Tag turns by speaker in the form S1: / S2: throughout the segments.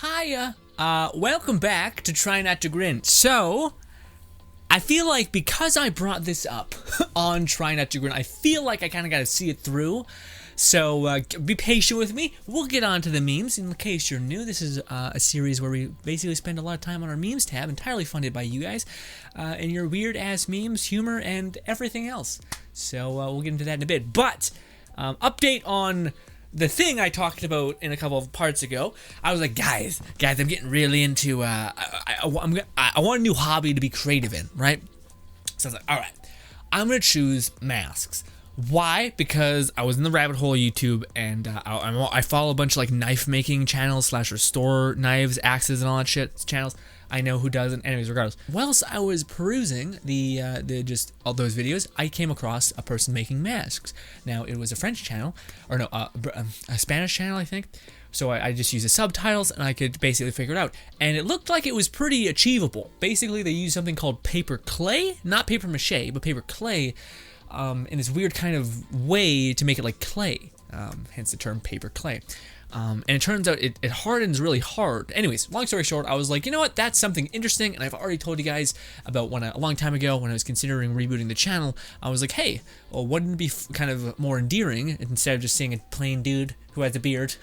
S1: Hiya. Welcome back to Try Not to Grin. So, I feel like because I brought this up on Try Not to Grin, I feel like I kind of got to see it through. So, be patient with me. We'll get on to the memes. In case you're new, this is a series where we basically spend a lot of time on our memes tab, entirely funded by you guys, and your weird-ass memes, humor, and everything else. So, we'll get into that in a bit. But, update on the thing I talked about in a couple of parts ago. I was like, guys, I'm getting really into, I want a new hobby to be creative in, right? So I was like, all right, I'm going to choose masks. Why? Because I was in the rabbit hole of YouTube, and I follow a bunch of like knife making channels / restore knives, axes, and all that shit channels. I know who doesn't. Anyways, regardless. Whilst I was perusing the just all those videos, I came across a person making masks. Now it was a French channel, or no, a Spanish channel, I think. So I just used the subtitles, and I could basically figure it out. And it looked like it was pretty achievable. Basically, they used something called paper clay, not paper mache, but paper clay. In this weird kind of way to make it like clay, hence the term paper clay. And it turns out it hardens really hard. Anyways, long story short, I was like, you know what, that's something interesting, and I've already told you guys about a long time ago when I was considering rebooting the channel. I was like, hey, well, wouldn't it be kind of more endearing instead of just seeing a plain dude who has a beard,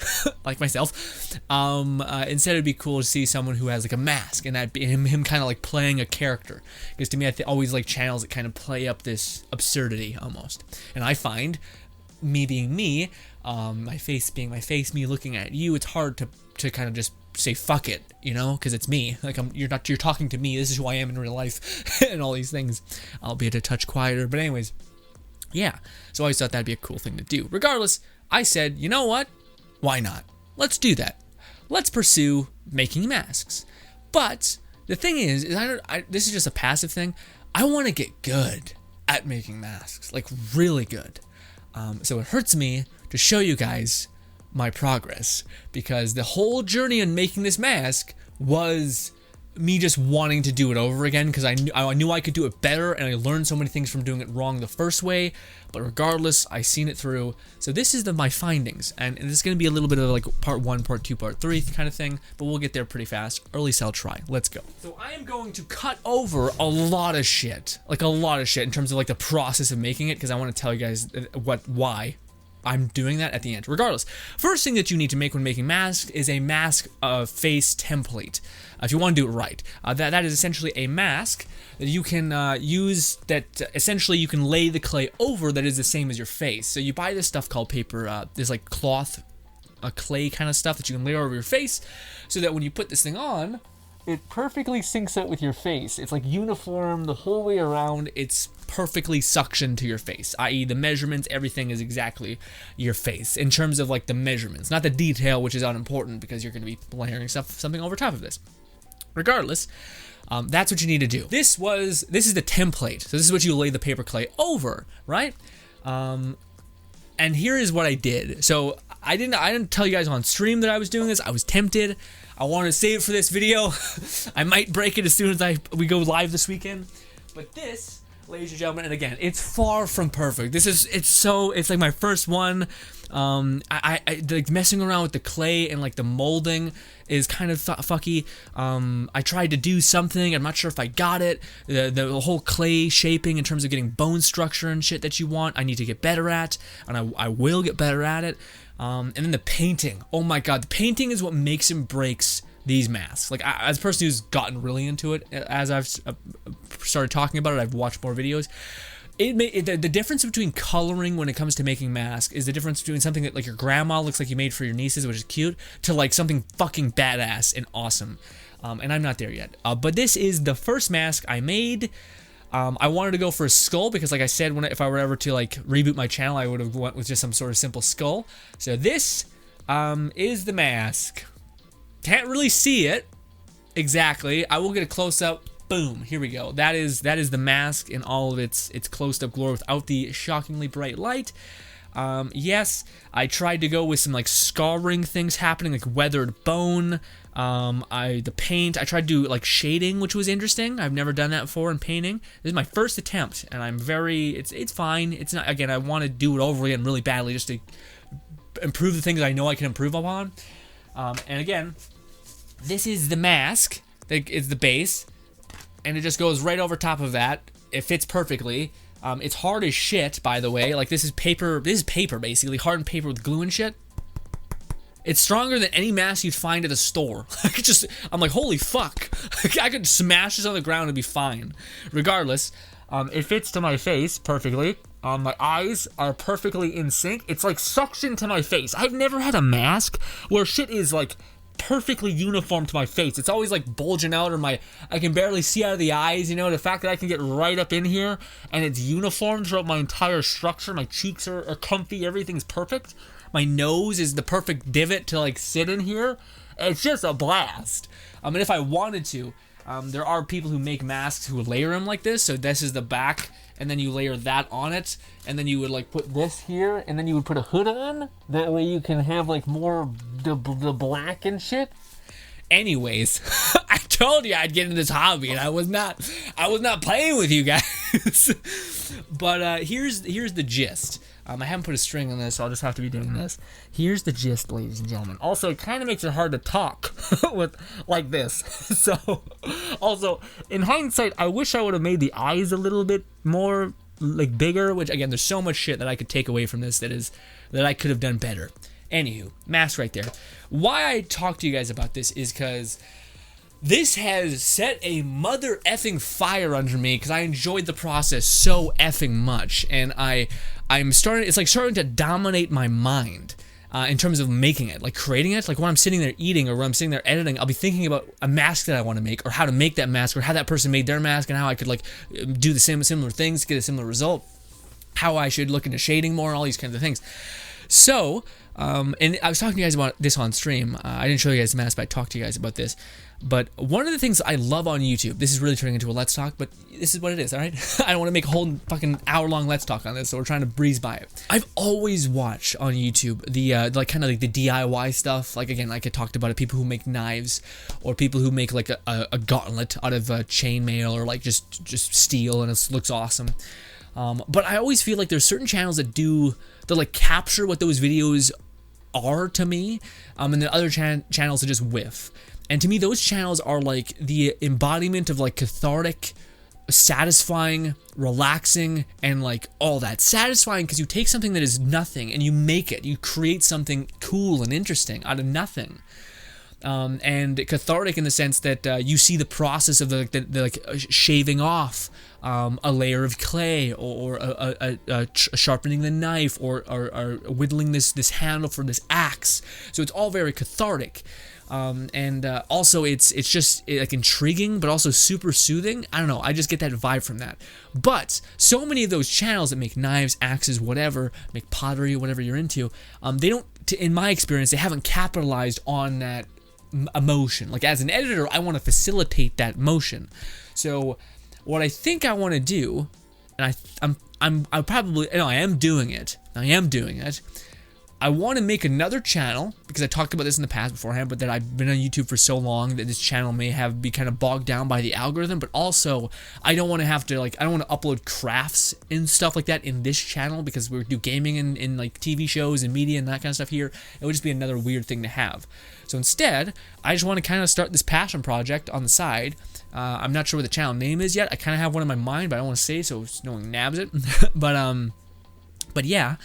S1: like myself, instead it'd be cool to see someone who has like a mask, and that be him kind of like playing a character. Because to me, I always like channels that kind of play up this absurdity almost. And I find, me being me, my face being my face, me looking at you, it's hard to kind of just say fuck it, you know, because it's me. Like you're talking to me. This is who I am in real life, and all these things. Albeit a touch quieter, but anyways, yeah. So I always thought that'd be a cool thing to do. Regardless, I said, you know what? Why not? Let's do that. Let's pursue making masks. But the thing is this is just a passive thing. I want to get good at making masks, like really good. So it hurts me to show you guys my progress, because the whole journey in making this mask was me just wanting to do it over again, because I knew I could do it better, and I learned so many things from doing it wrong the first way. But regardless, I seen it through. So this is my findings, and this is going to be a little bit of like part 1, part 2, part 3 kind of thing, but we'll get there pretty fast. Early sell try. Let's go. So I am going to cut over a lot of shit, like a lot of shit in terms of like the process of making it, because I want to tell you guys why I'm doing that at the end. Regardless, first thing that you need to make when making masks is a mask face template. If you want to do it right, that is essentially a mask that you can use. That essentially you can lay the clay over. That is the same as your face. So you buy this stuff called paper. This like cloth, clay kind of stuff that you can lay over your face, so that when you put this thing on, it perfectly syncs up with your face. It's like uniform the whole way around. It's perfectly suctioned to your face, i.e. the measurements, everything is exactly your face in terms of like the measurements, not the detail, which is unimportant because you're going to be layering something over top of this. Regardless, that's what you need to do. This is the template. So this is what you lay the paper clay over, right? And here is what I did. So I didn't tell you guys on stream that I was doing this. I was tempted. I wanted to save it for this video. I might break it as soon as we go live this weekend. But this, ladies and gentlemen, and again, it's far from perfect. It's like my first one. I like messing around with the clay and like the molding is kind of fucky. I tried to do something. I'm not sure if I got it. The whole clay shaping in terms of getting bone structure and shit that you want, I need to get better at, and I will get better at it. And then the painting. Oh my god, the painting is what makes and breaks these masks. Like, as a person who's gotten really into it, as I've started talking about it, I've watched more videos. The difference between coloring when it comes to making masks is the difference between something that like your grandma looks like you made for your nieces, which is cute, to like something fucking badass and awesome. And I'm not there yet. But this is the first mask I made. I wanted to go for a skull because, like I said, if I were ever to like reboot my channel, I would have went with just some sort of simple skull. So this is the mask. Can't really see it exactly. I will get a close up. Boom, here we go. That is the mask in all of its close-up glory without the shockingly bright light. Yes, I tried to go with some like scarring things happening, like weathered bone. The paint, I tried to do like shading, which was interesting. I've never done that before in painting. This is my first attempt, and it's fine. It's not, again, I want to do it over again really badly just to improve the things I know I can improve upon. And again, this is the mask. It's the base, and it just goes right over top of that. It fits perfectly. It's hard as shit, by the way. Like, this is paper. This is paper, basically, hardened paper with glue and shit. It's stronger than any mask you'd find at a store. I'm like, holy fuck. I could smash this on the ground and be fine. Regardless, it fits to my face perfectly. My eyes are perfectly in sync. It's like suction to my face. I've never had a mask where shit is like perfectly uniform to my face. It's always like bulging out, or I can barely see out of the eyes, you know. The fact that I can get right up in here and it's uniform throughout my entire structure. My cheeks are comfy. Everything's perfect. My nose is the perfect divot to like sit in here. It's just a blast. And if I wanted to, there are people who make masks who layer them like this. So this is the back, and then you layer that on it, and then you would like put this here, and then you would put a hood on. That way you can have like more the black and shit. Anyways, I told you I'd get into this hobby, and I was not playing with you guys. But here's the gist. I haven't put a string on this, so I'll just have to be doing this. Here's the gist, ladies and gentlemen. Also, it kind of makes it hard to talk with like this. So, also, in hindsight, I wish I would have made the eyes a little bit more like bigger. Which, again, there's so much shit that I could take away from this that I could have done better. Anywho, mask right there. Why I talk to you guys about this is because this has set a mother effing fire under me, because I enjoyed the process so effing much, and it's like starting to dominate my mind in terms of making it, like creating it. Like when I'm sitting there eating, or when I'm sitting there editing, I'll be thinking about a mask that I want to make, or how to make that mask, or how that person made their mask, and how I could like do the similar things to get a similar result, how I should look into shading more, all these kinds of things. So, and I was talking to you guys about this on stream. I didn't show you guys the mask, but I talked to you guys about this. But one of the things I love on YouTube, this is really turning into a Let's Talk, but this is what it is, alright? I don't want to make a whole fucking hour-long Let's Talk on this, so we're trying to breeze by it. I've always watched on YouTube the, like, kind of like the DIY stuff. Like, again, like I talked about it, people who make knives, or people who make, like, a gauntlet out of chainmail, or, like, just steel, and it looks awesome. But I always feel like there's certain channels that like, capture what those videos are to me, and then other channels that just whiff. And to me, those channels are like the embodiment of like cathartic, satisfying, relaxing, and like all that. Satisfying because you take something that is nothing and you make it. You create something cool and interesting out of nothing. And cathartic in the sense that you see the process of the shaving off a layer of clay, or sharpening the knife, or whittling this handle for this axe. So it's all very cathartic. And also it's just like intriguing, but also super soothing. I don't know, I just get that vibe from that. But so many of those channels that make knives, axes, whatever, make pottery, whatever you're into, they don't, in my experience, they haven't capitalized on that emotion. Like, as an editor, I want to facilitate that motion. So what I think I want to do, and I am doing it. I want to make another channel, because I talked about this in the past beforehand, but that I've been on YouTube for so long that this channel may be kind of bogged down by the algorithm. But also, I don't want to have to, like, I don't want to upload crafts and stuff like that in this channel, because we do gaming and like TV shows and media and that kind of stuff here. It would just be another weird thing to have. So instead, I just want to kind of start this passion project on the side. I'm not sure what the channel name is yet. I kind of have one in my mind, but I don't want to say so no one nabs it. but yeah.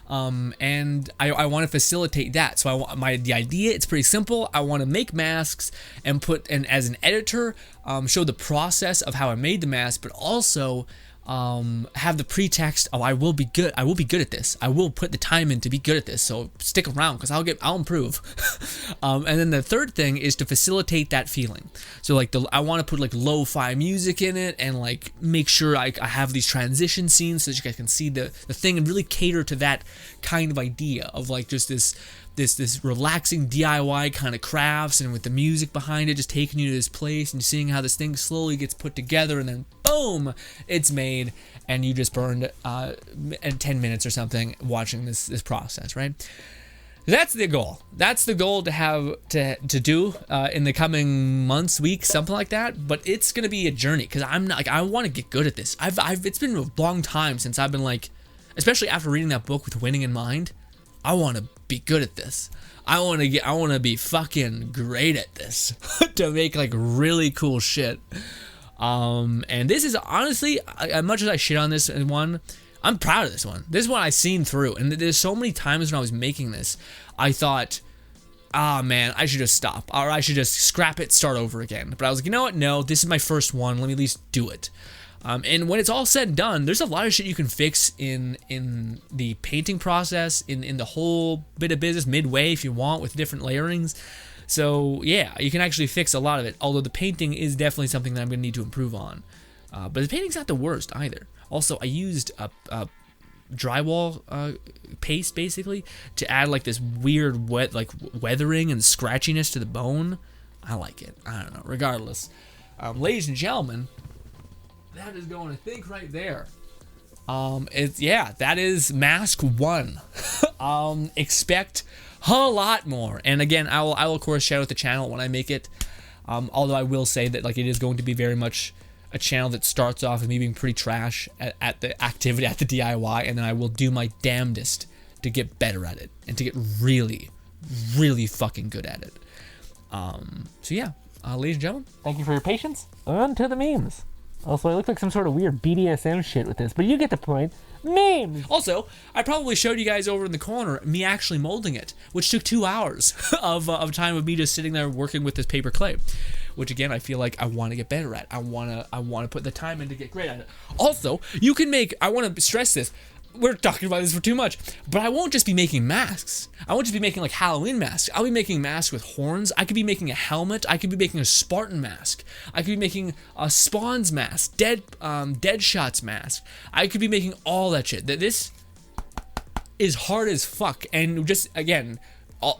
S1: And I want to facilitate that. So the idea, it's pretty simple. I want to make masks and as an editor, show the process of how I made the mask, but also have the pretext of I will be good at this. I will put the time in to be good at this. So stick around, because I'll improve. And then the third thing is to facilitate that feeling. So like I want to put like lo-fi music in it, and like make sure I have these transition scenes so that you guys can see the thing, and really cater to that kind of idea of like just this relaxing DIY kind of crafts, and with the music behind it just taking you to this place and seeing how this thing slowly gets put together, and then boom, it's made, and you just burned 10 minutes or something watching this process, right? That's the goal. That's the goal to have to do in the coming months, weeks, something like that. But it's gonna be a journey, because I'm not, like, I want to get good at this. It's been a long time since I've been like, especially after reading that book with winning in mind. I want to be good at this. I want to be fucking great at this to make like really cool shit. And this is honestly, as much as I shit on this one, I'm proud of this one. This one I've seen through, and there's so many times when I was making this, I thought, ah, man, I should just stop, or I should just scrap it, start over again. But I was like, you know what? No, this is my first one. Let me at least do it. And when it's all said and done, there's a lot of shit you can fix in the painting process, in the whole bit of business midway if you want, with different layerings. So yeah, you can actually fix a lot of it. Although the painting is definitely something that I'm gonna need to improve on. But the painting's not the worst either. Also, I used a drywall paste basically to add like this weird weathering and scratchiness to the bone. I like it. I don't know. Regardless, ladies and gentlemen, that is going to think right there. That is mask 1. Expect a lot more. And again, I will of course shout out the channel when I make it. Although I will say that like it is going to be very much a channel that starts off with me being pretty trash at the activity, at the DIY, and then I will do my damnedest to get better at it and to get really, really fucking good at it. So yeah, ladies and gentlemen,
S2: Thank you for your patience. On to the memes. Also, I look like some sort of weird BDSM shit with this, but you get the point. Memes!
S1: also, I probably showed you guys over in the corner me actually molding it, which took 2 hours of time of me just sitting there working with this paper clay, which again I feel like I want to get better at. I want to put the time in to get great at it. Also, you can make, I want to stress this, we're talking about this for too much, but I won't just be making masks. I won't just be making like Halloween masks. I'll be making masks with horns. I could be making a helmet. I could be making a Spartan mask. I could be making a Spawn's mask, Deadshot's mask. I could be making all that shit. This is hard as fuck, and just again,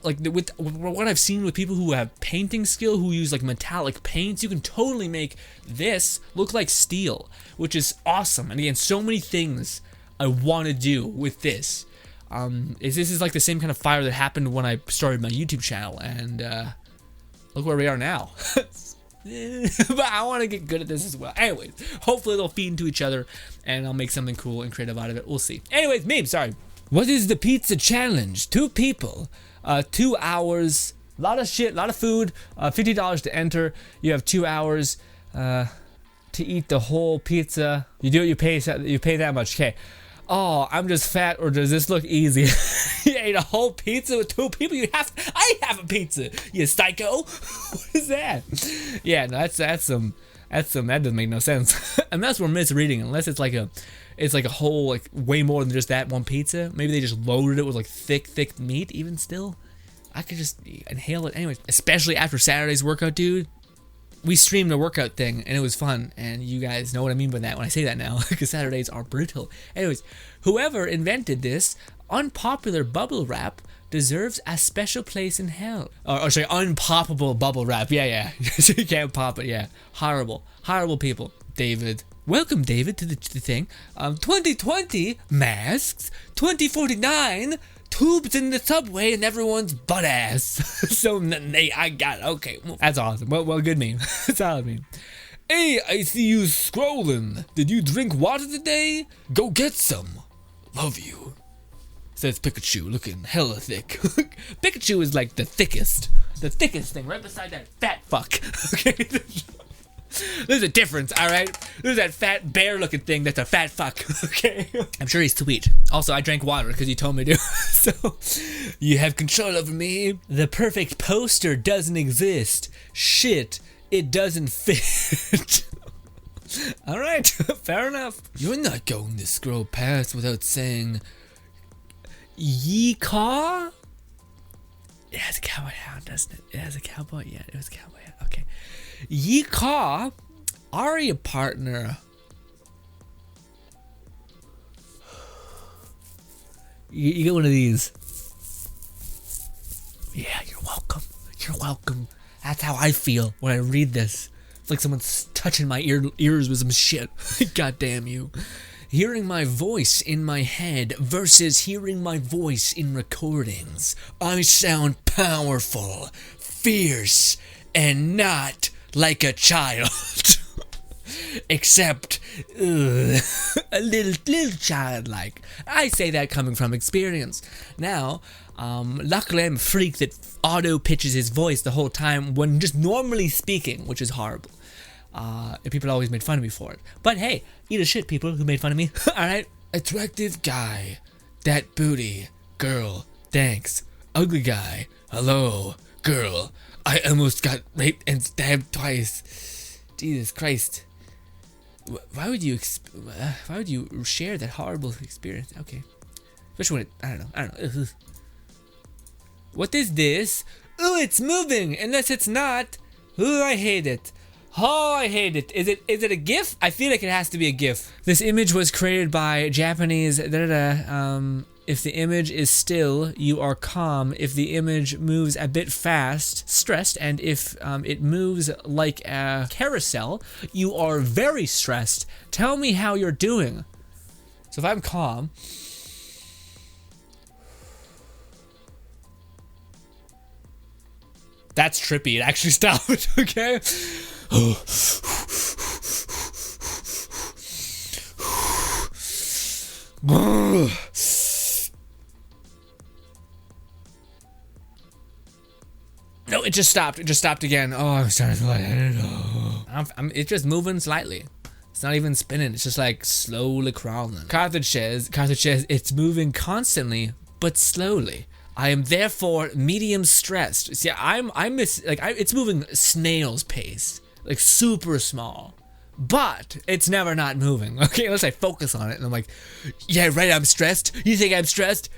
S1: with what I've seen with people who have painting skill, who use like metallic paints, you can totally make this look like steel, which is awesome. And again, so many things I want to do with this. This is like the same kind of fire that happened when I started my YouTube channel, and look where we are now. But I want to get good at this as well. Anyways, hopefully they'll feed into each other, and I'll make something cool and creative out of it. We'll see. Anyways, meme, sorry. What is the pizza challenge? 2 people, 2 hours, a lot of shit, a lot of food, $50 to enter. You have 2 hours to eat the whole pizza. You do it, you pay that much. Okay. Oh, I'm just fat, or does this look easy? You ate a whole pizza with 2 people? I have a pizza, you psycho. What is that? Yeah, no, that's some, that doesn't make no sense. Unless we're misreading, unless it's like a whole, like, way more than just that one pizza. Maybe they just loaded it with like thick meat. Even still, I could just inhale it anyways. Especially after Saturday's workout, dude. We streamed a workout thing, and it was fun, and you guys know what I mean by that when I say that now, because Saturdays are brutal. Anyways, whoever invented this unpopular bubble wrap deserves a special place in hell. Or sorry, unpoppable bubble wrap. Yeah. So you can't pop it, yeah. Horrible people. David. Welcome, David, to the thing. 2020 masks, 2049 tubes in the subway and everyone's butt ass. So I got, okay, that's awesome. Well, good meme. Solid meme. Hey, I see you scrolling. Did you drink water today? Go get some. Love you. Says Pikachu, looking hella thick. Pikachu is like the thickest thing, right beside that fat fuck. Okay. There's a difference, alright? There's that fat bear-looking thing that's a fat fuck, okay? I'm sure he's sweet. Also, I drank water because he told me to. So, you have control over me. The perfect poster doesn't exist. Shit, it doesn't fit. Alright, fair enough. You're not going to scroll past without saying, Yeecaw? It has a cowboy hat, doesn't it? It has a cowboy, yeah, it was a cowboy hat, okay. Yeecaw, Aria partner. You get one of these. Yeah, you're welcome. You're welcome. That's how I feel when I read this. It's like someone's touching my ears with some shit. God damn you. Hearing my voice in my head versus hearing my voice in recordings. I sound powerful, fierce, and not like a child. except a little childlike. I say that coming from experience. Now, luckily I'm a freak that auto pitches his voice the whole time when just normally speaking, which is horrible. And people always made fun of me for it. But hey, eat a shit, people who made fun of me. Alright? Attractive guy. That booty. Girl. Thanks. Ugly guy. Hello. Girl. I almost got raped and stabbed twice. Jesus Christ. Why would you share that horrible experience? Okay. Especially when I don't know. What is this? Oh, it's moving. Unless it's not. Oh, I hate it. Oh, I hate it. Is it a GIF? I feel like it has to be a GIF. This image was created by Japanese. If the image is still, you are calm. If the image moves a bit fast, stressed. And if it moves like a carousel, you are very stressed. Tell me how you're doing. So if I'm calm. That's trippy. It actually stopped. Okay. No, it just stopped. It just stopped again. Oh, I'm starting to lightheaded. It's just moving slightly. It's not even spinning. It's just like slowly crawling. Carthage says, it's moving constantly, but slowly. I am therefore medium stressed. See, it's moving snail's pace, like super small, but it's never not moving. Okay, unless I focus on it, and I'm like, yeah, right. I'm stressed. You think I'm stressed?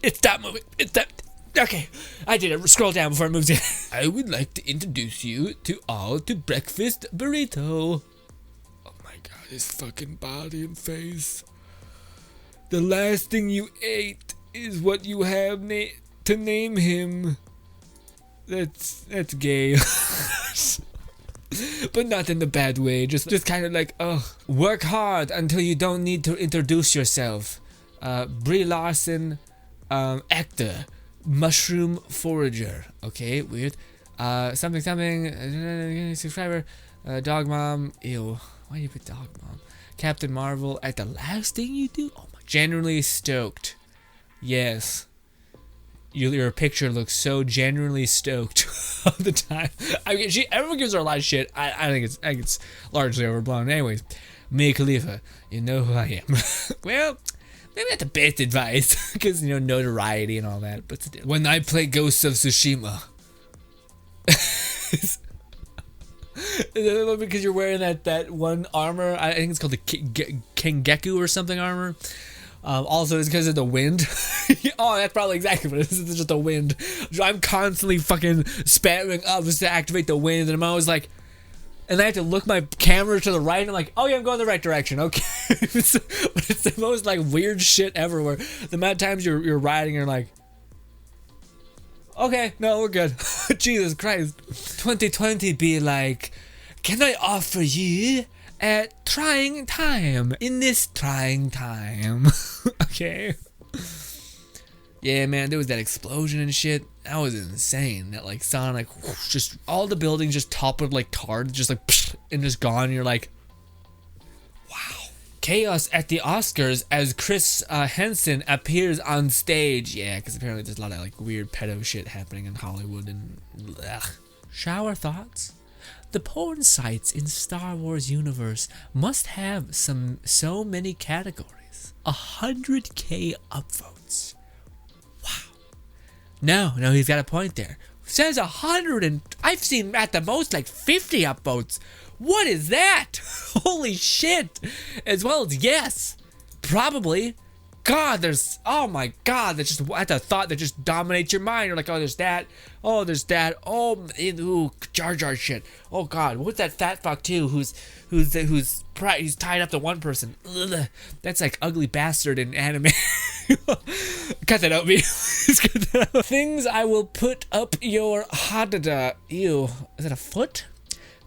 S1: It stopped moving. It stopped. Okay, I did it. Scroll down before it moves in. I would like to introduce you to breakfast burrito. Oh my god, his fucking body and face. The last thing you ate is what you have to name him. That's gay. But not in the bad way. Just kind of like, work hard until you don't need to introduce yourself. Brie Larson, actor. Mushroom forager. Okay, weird. Something, subscriber. Dog mom. Ew. Why do you put dog mom? Captain Marvel. At the last thing you do? Oh my. Genuinely stoked. Yes. Your picture looks so genuinely stoked all the time. I mean, everyone gives her a lot of shit. I think it's largely overblown. Anyways, Mia Khalifa, you know who I am. Well, maybe not the best advice, because, notoriety and all that, but still. When I play Ghosts of Tsushima. Because you're wearing that one armor, I think it's called the Kengeku or something armor. Also, it's because of the wind. Oh, that's probably exactly what it is. It's just the wind. I'm constantly fucking spamming up just to activate the wind, and I'm always like, and I have to look my camera to the right, and I'm like, oh yeah, I'm going the right direction, okay. But it's the most like weird shit ever, where the amount of times you're riding, you're like, okay, no, we're good. Jesus Christ. 2020 be like, can I offer you a trying time in this trying time? Okay. Yeah, man, there was that explosion and shit. That was insane. That like Sonic, whoosh, just all the buildings just toppled like cards, just like psh, and just gone. And you're like, wow. Chaos at the Oscars as Chris Henson appears on stage. Yeah, because apparently there's a lot of like weird pedo shit happening in Hollywood and ugh. Shower thoughts. The porn sites in Star Wars universe must have so many categories. 100K upvotes. No, he's got a point there. Says 100 and I've seen at the most like 50 upvotes. What is that? Holy shit. As well as yes, probably. God, oh my God, that's just at the thought that just dominates your mind. You're like, oh, there's that. Oh, there's that. Oh, ooh, Jar Jar shit. Oh God, what's that fat fuck too? Who's tied up to one person? Ugh, that's like ugly bastard in anime. Cut that out, me. Cut that out. Things I will put up your hadada. Ew, is that a foot?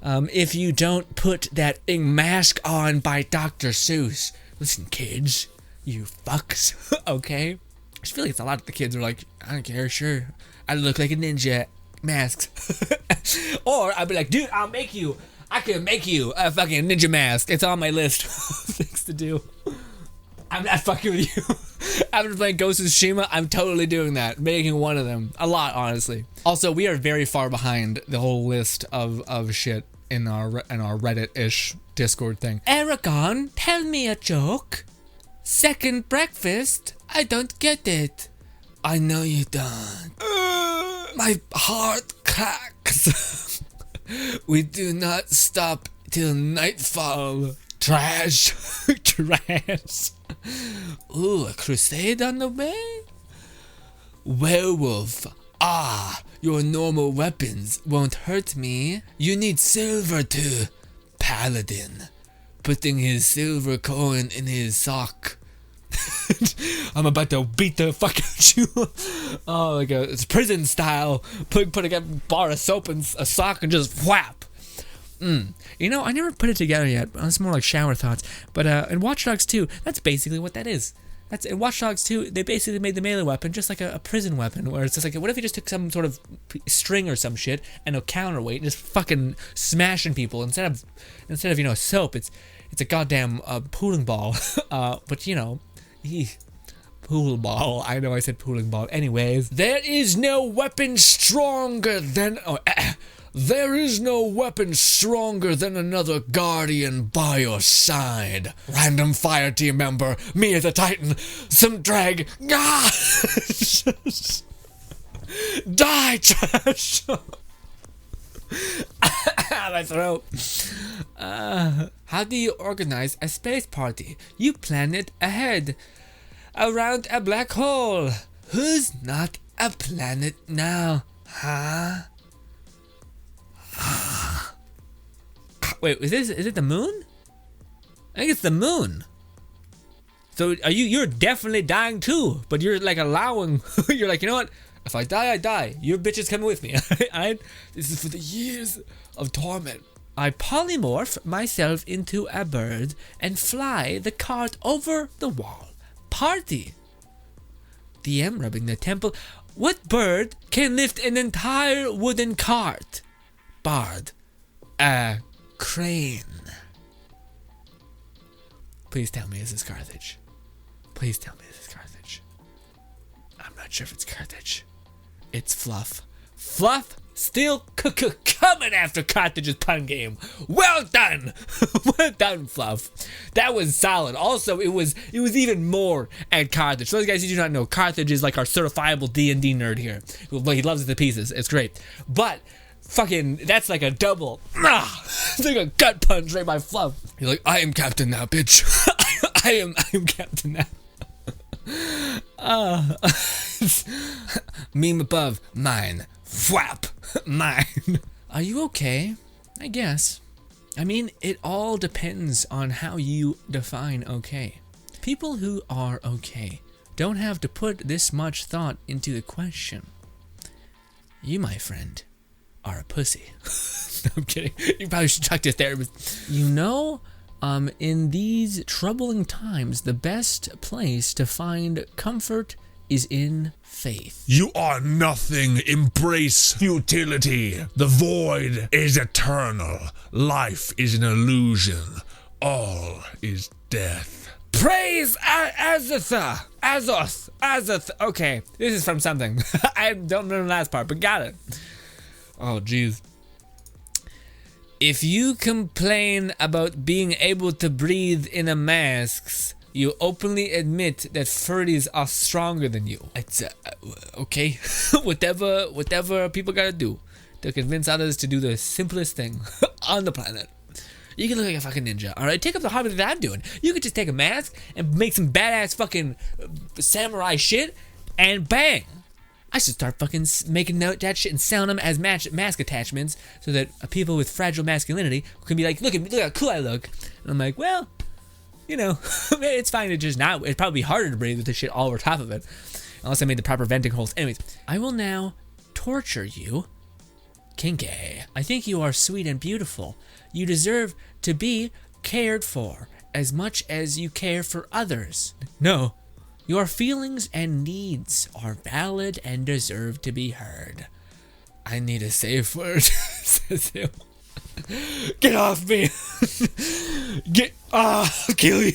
S1: If you don't put that thing mask on by Dr. Seuss. Listen, kids. You fucks, okay? I just feel like it's a lot of the kids are like, I don't care, sure. I look like a ninja, masks. Or I'll be like, dude, I'll make you I can make you a fucking ninja mask. It's on my list of things to do. I'm not fucking with you. After playing Ghost of Tsushima, I'm totally doing that. Making one of them. A lot, honestly. Also, we are very far behind the whole list of shit in our Reddit-ish Discord thing. Aragon, tell me a joke. Second breakfast? I don't get it. I know you don't. My heart cracks. We do not stop till nightfall. Trash. Trash. Ooh, a crusade on the way? Werewolf. Ah, your normal weapons won't hurt me. You need silver to... Paladin. Putting his silver coin in his sock. I'm about to beat the fuck out you. Oh, like it's prison style. Put a bar of soap in a sock and just whap. You know, I never put it together yet. It's more like shower thoughts. But in Watch Dogs 2, that's basically what that is. That's in Watch Dogs 2. They basically made the melee weapon just like a prison weapon, where it's just like, what if you just took some sort of string or some shit and a counterweight and just fucking smashing people instead of you know soap. It's a goddamn pooling ball. But you know, pool ball. I know I said pooling ball. Anyways, there is no weapon stronger than. There is no weapon stronger than another guardian by your side. Random fire team member, me as a titan, some drag. Ah! Die, trash! My throat. How do you organize a space party? You plan it ahead. Around a black hole. Who's not a planet now? Huh? Wait, is it the moon? I think it's the moon. So you're definitely dying too, but you're like allowing, you're like, you know what? If I die, I die. Your bitch is coming with me. This is for the years of torment. I polymorph myself into a bird and fly the cart over the wall. Party. DM rubbing the temple. What bird can lift an entire wooden cart? Bard. A crane. Please tell me this is Carthage. Please tell me this is Carthage. I'm not sure if it's Carthage. It's Fluff. Fluff still coming after Carthage's pun game. Well done. Well done, Fluff. That was solid. Also, it was even more at Carthage. For those guys who do not know, Carthage is like our certifiable D&D nerd here. He loves it to pieces. It's great. But fucking, that's like a double. It's like a gut punch right by Fluff. You're like, I am captain now, bitch. I am captain now. Meme above, mine. Whap, mine. Are you okay? I guess. I mean, it all depends on how you define okay. People who are okay don't have to put this much thought into the question. You, my friend, are a pussy. No, I'm kidding. You probably should talk to a therapist. You know, in these troubling times, the best place to find comfort is in faith.
S3: You are nothing. Embrace futility. The void is eternal. Life is an illusion. All is death.
S1: Praise Azatha. Azoth. Okay, this is from something. I don't remember the last part, but got it. Oh, jeez. If you complain about being able to breathe in a mask, you openly admit that furries are stronger than you. It's okay. whatever people gotta do to convince others to do the simplest thing on the planet. You can look like a fucking ninja, alright? Take up the hobby that I'm doing. You could just take a mask and make some badass fucking samurai shit, and bang! I should start fucking making that shit and selling them as mask attachments so that people with fragile masculinity can be like, look at me, look how cool I look. And I'm like, well, you know, it's fine to just not. It'd probably be harder to breathe with this shit all over top of it. Unless I made the proper venting holes. Anyways, I will now torture you. Kinky. I think you are sweet and beautiful. You deserve to be cared for as much as you care for others. No. Your feelings and needs are valid and deserve to be heard. I need a safe word, says him. Get off me. I'll kill you.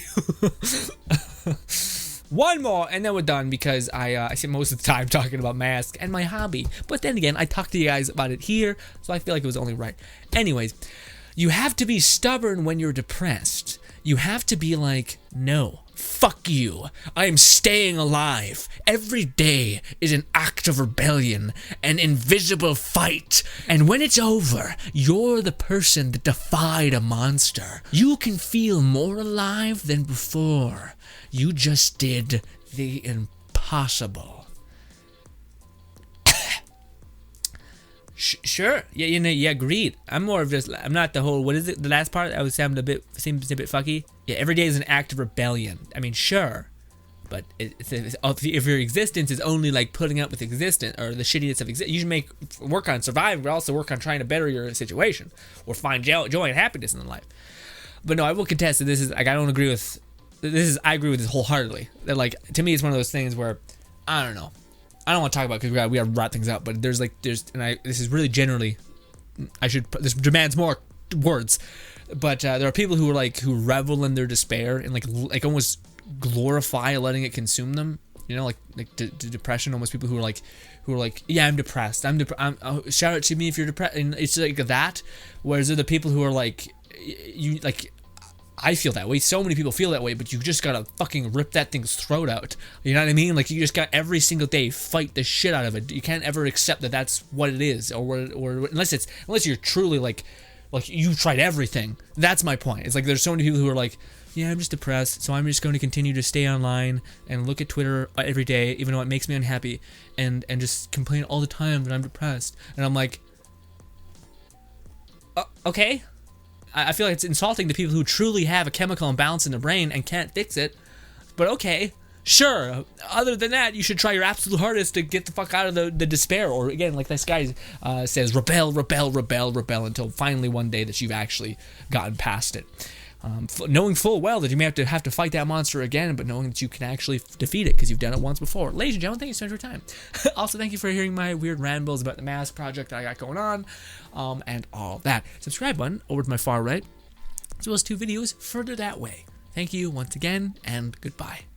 S1: One more, and then we're done because I spent most of the time talking about masks and my hobby. But then again, I talked to you guys about it here, so I feel like it was only right. Anyways, you have to be stubborn when you're depressed. You have to be like, no, fuck you. I am staying alive. Every day is an act of rebellion, an invisible fight. And when it's over, you're the person that defied a monster. You can feel more alive than before. You just did the impossible. Sure. Yeah, agreed. I'm more of just, I'm not the whole, what is it, the last part? I was seems a bit fucky. Yeah, every day is an act of rebellion. I mean, sure. But if your existence is only like putting up with existence or the shittiness of existence, you should work on surviving, but also work on trying to better your situation or find joy and happiness in life. But no, I will contest that this is, like, I agree with this wholeheartedly. That, like, to me, it's one of those things where, I don't know. I don't want to talk about it because we got to wrap things up, but this is really generally, this demands more words, but there are people who revel in their despair and like almost glorify letting it consume them, you know, like depression, almost people who are like, yeah, I'm depressed, shout out to me if you're depressed, and it's like that, whereas there are the people who are like, I feel that way. So many people feel that way, but you just gotta fucking rip that thing's throat out. You know what I mean? Like, you just got every single day fight the shit out of it. You can't ever accept that that's what it is, or unless you're truly like you tried everything. That's my point. It's like there's so many people who are like, yeah, I'm just depressed, so I'm just going to continue to stay online and look at Twitter every day, even though it makes me unhappy, and just complain all the time that I'm depressed. And I'm like, okay. I feel like it's insulting to people who truly have a chemical imbalance in their brain and can't fix it. But okay, sure. Other than that, you should try your absolute hardest to get the fuck out of the despair. Or again, like this guy says, rebel until finally one day that you've actually gotten past it. Knowing full well that you may have to fight that monster again, but knowing that you can actually defeat it because you've done it once before. Ladies and gentlemen, thank you so much for your time. Also, thank you for hearing my weird rambles about the mask project that I got going on, and all that. Subscribe button over to my far right, as well as 2 videos further that way. Thank you once again, and goodbye.